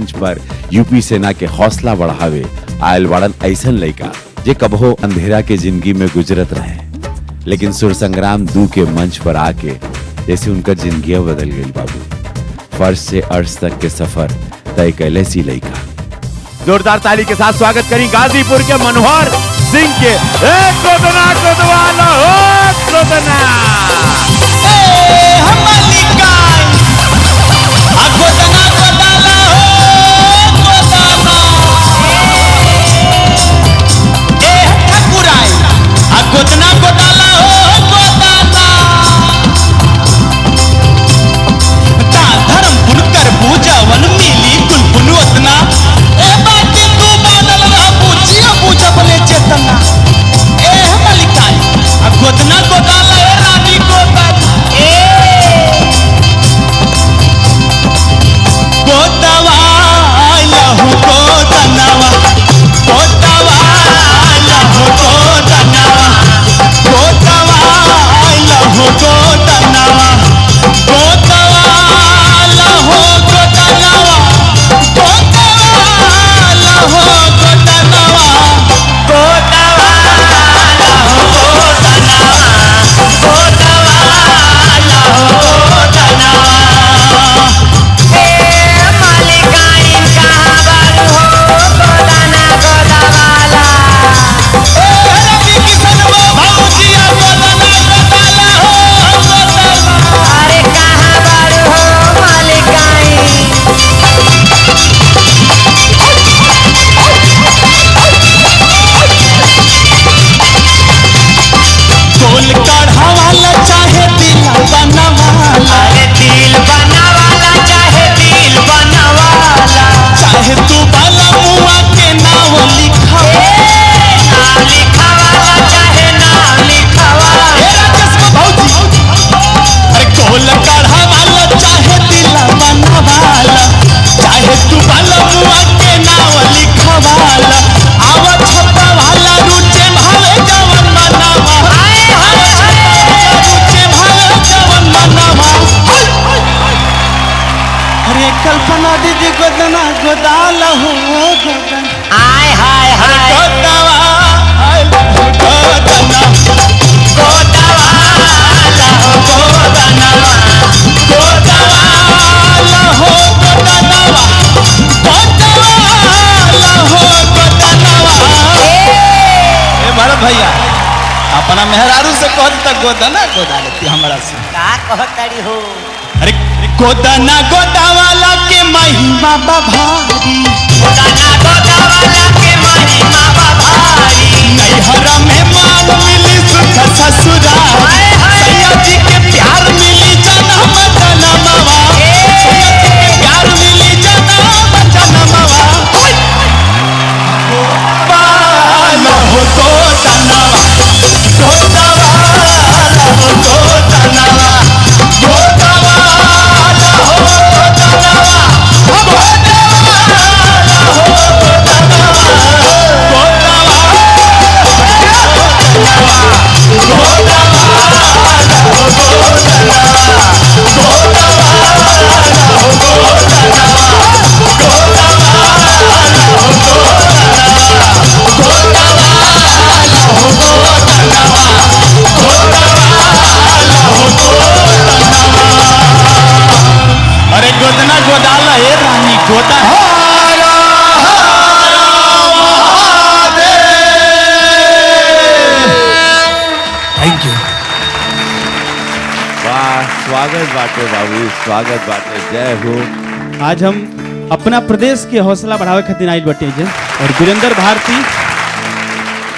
मंच पर यूपी सेना के हौसला बढ़ावे आयल बाड़न ऐसन लड़का जे कबहो अंधेरा के जिंदगी में गुजरत रहे, लेकिन सुर संग्राम 2 के मंच पर आके जैसे उनका जिंदगी बदल गई बाबू। फर्श से अर्श तक के सफर तय कैले सी लड़का। जोरदार ताली के साथ स्वागत करी गाजीपुर के मनोहर सिंह के। गोदना गोदवाला हो गोदना कल्पना दीदी गोदना गोदाल हो गोदन आय हाय हाय गोदवा आय गोदना गोदवा हो गोदना गोदवा हो गोदना गोदवा हो गोदना। ए भरत भैया अपना मेहरारू से कहत तक गोदना गोदा लेती हमरा से का कहतड़ी हो। अरे गोदना गोदावाला के महिमा भारी, गोदना गोदावाला के महिमा भारी। नैहरा में मान मिली सुख ससुराल, सैया जी के प्यार मिली जन्म जन्मवा, सैया जी के प्यार मिली जन्म जन्मवा। गोदावाला हो गोदनावा, गोदावाला हो गोदनावा, अरे गोदना गोदाला हे रानी गोदा थैंक यू। वाह, स्वागत बाटे बाबू, स्वागत बाटे, जय हो। आज हम अपना प्रदेश के हौसला बढ़ावे खातिर आइल बटे जे और वीरेंद्र भारती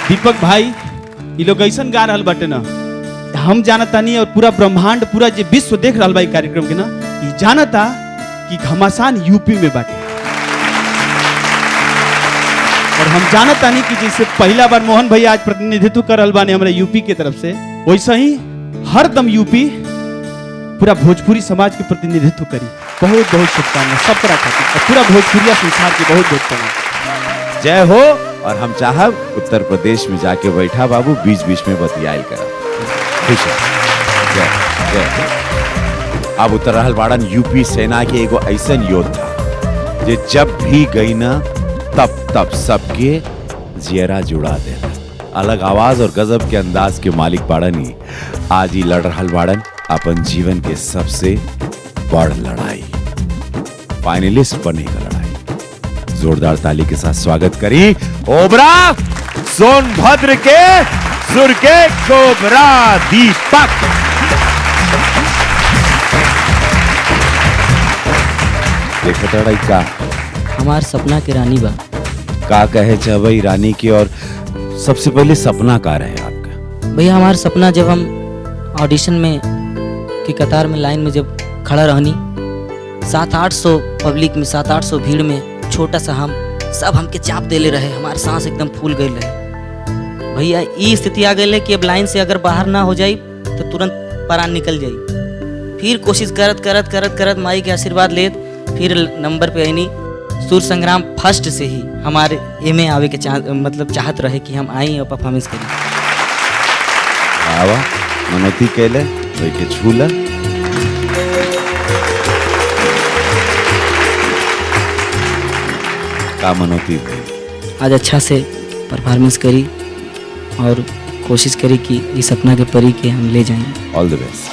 दीपक भाई ये लोग ऐसन गा रहल बटे ना, हम जानतानी और पूरा ब्रह्मांड पूरा जे विश्व देख रहल बा कार्यक्रम के ना, ये जानता कि घमासान यूपी में बाटे। और हम जानतानी कि जैसे पहला बार मोहन भैया आज प्रतिनिधित्व कर रहल बाने हमारे यूपी के तरफ से, वैसे ही हरदम यूपी पूरा भोजपुरी समाज के प्रतिनिधित्व करी। बहुत बहुत शुभकामनाएं सब तरह खातिर और पूरा भोजपुरिया संसार के बहुत बहुत शुभकामनाएं। जय हो। और हम चाहब उत्तर प्रदेश में जाके बैठा बाबू, बीच बीच में बतियाल कर खुश है। जय जय। अब उतर रहल बाड़न यूपी सेना के एगो ऐसन योद्धा जे जब भी गई ना तब तब सबके जियरा जुड़ा देला। अलग आवाज और गजब के अंदाज के मालिक बाड़नी आज ही लड़ रहल बाड़न अपन जीवन के सबसे बड़ लड़ाई, फाइनलिस्ट बनने का लड़ाई। जोरदार ताली के साथ स्वागत करी ओबरा सोनभद्र के सुर के कोबरा दीपक। देखो तड़ाई का हमार सपना के रानी बा। का कहे चाहे रानी की, और सबसे पहले सपना का रहे आपका? भैया हमार सपना जब हम ऑडिशन में की कतार में लाइन में जब खड़ा रहनी, 700-800 पब्लिक में, 700-800 भीड़ में, छोटा सा हम सब हमके चाप देले रहे, हमार सांस एकदम फूल गई रहे। भैया ये स्थिति आ गई कि अब लाइन से अगर बाहर ना हो जाई तो तुरंत परान निकल जाई। फिर कोशिश करत करत करत करत माई के आशीर्वाद लेत फिर नंबर पे आईनी। सुर संग्राम फर्स्ट से ही हमारे एमए आवे के चाहत रहे कि हम आई और परफॉर्मेंस करी। आवा मनोती कैले तो के झूला का मनोती आज अच्छा से परफॉर्मेंस करी और कोशिश करी कि इस सपना के परी के हम ले जाएं। ऑल द बेस्ट।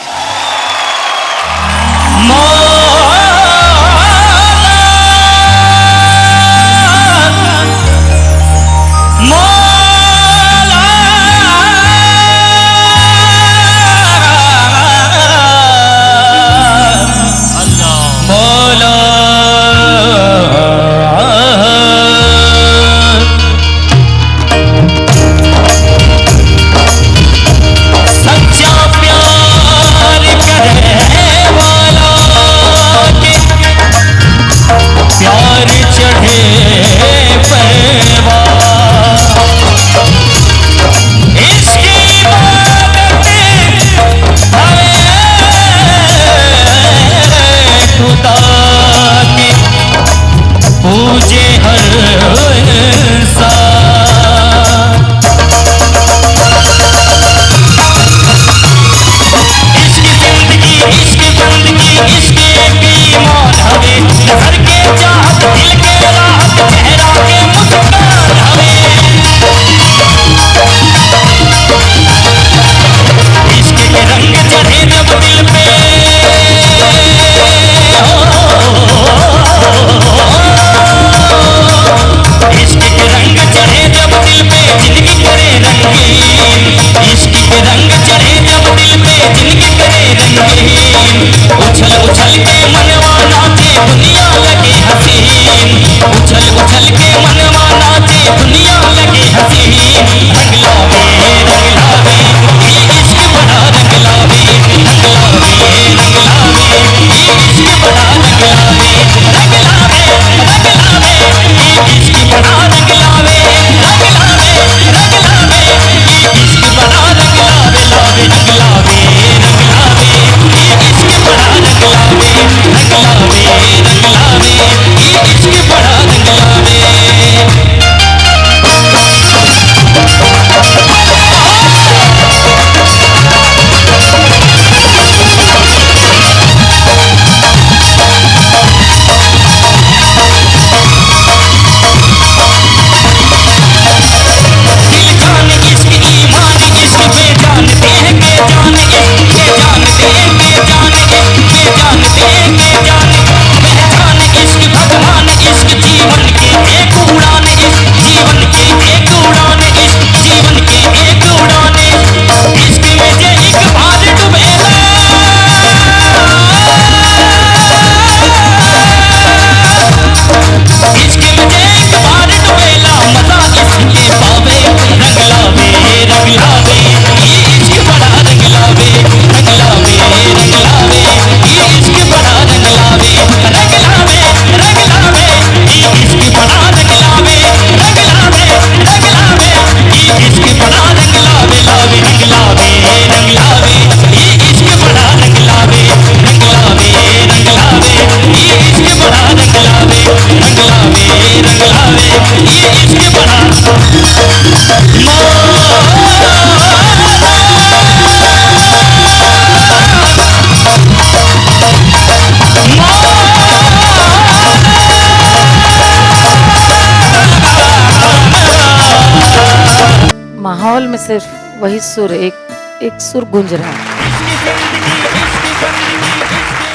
हॉल में सिर्फ वही सुर एक सुर गूंज रहा है।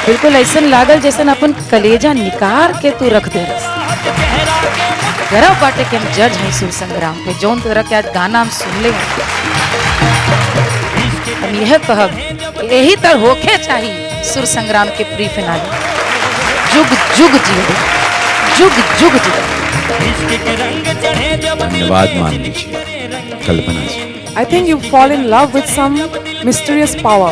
बिल्कुल ऐसा लागल जैसे अपन कलेजा निकाल के तू रख दे रस। गर्व बाटे के हम जज हैं सुर संग्राम पे, जौन तरह के आज गाना हम सुन ले हम यह कहब यही तरह होके चाहिए सुर संग्राम के प्री फिनाले। जुग जुग जियो, जुग जुग जियो। धन्यवाद मान लीजिए कल्पना जी। I think you fall in love with some mysterious power.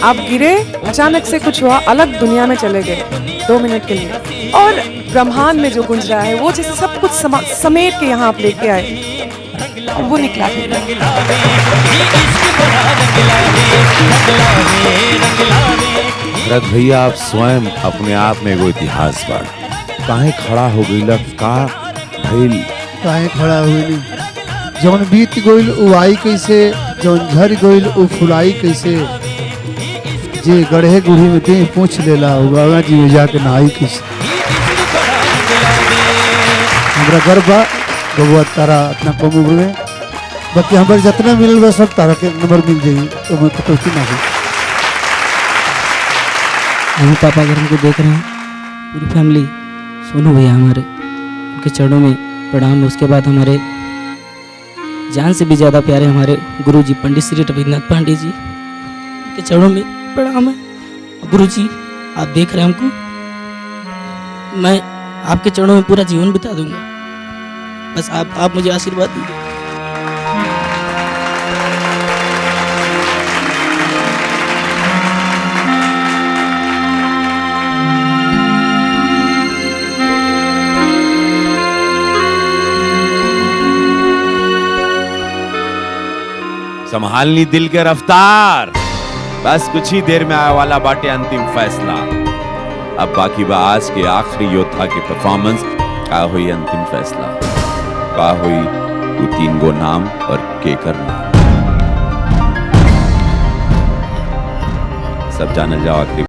आप गिरे, अचानक से कुछ हुआ, अलग दुनिया में चले गए 2 मिनट के लिए, और ब्रह्मांड में जो गुंज रहा है वो जैसे सब कुछ समेट के यहाँ आप लेके आए, और वो निकला भरत भैया आप स्वयं अपने आप में एगो इतिहास बाड़। काहे खड़ा हो गइल, का भइल? काहे खड़ा हुई? जौन बीत गइल उ आई कैसे, जौन झर गइल उ फुलाई कैसे। जे गढ़े गुढ़ी में देह पूछ लेला उ गंगा जी में जाके नहाई कैसे। हमरा गर्व बा बबुआ तारा इतना कम उम्र में, बाकी हमारे जितना मिलल बा सब तारा के नंबर मिल जाई, तो मैं कटौती ना हुई। हम पापा घर को देख रहे हैं, पूरी फैमिली, सोनू भैया हमारे, उनके चरणों में प्रणाम। उसके बाद हमारे जान से भी ज़्यादा प्यारे हमारे गुरुजी पंडित श्री रविन्द्रनाथ पांडे जी, उनके चरणों में प्रणाम है। गुरुजी आप देख रहे हैं हमको, मैं आपके चरणों में पूरा जीवन बिता दूंगा, बस आप मुझे आशीर्वाद दीजिए। संभालनी दिल के रफ्तार, बस कुछ ही देर में आने वाला बाटे अंतिम फैसला। अब बाकी बा आज के आखिरी योद्धा के परफॉर्मेंस। का हुई अंतिम फैसला, का हुई वो 3 गो नाम और केकर नाम, सब जानल जाओ आखिरी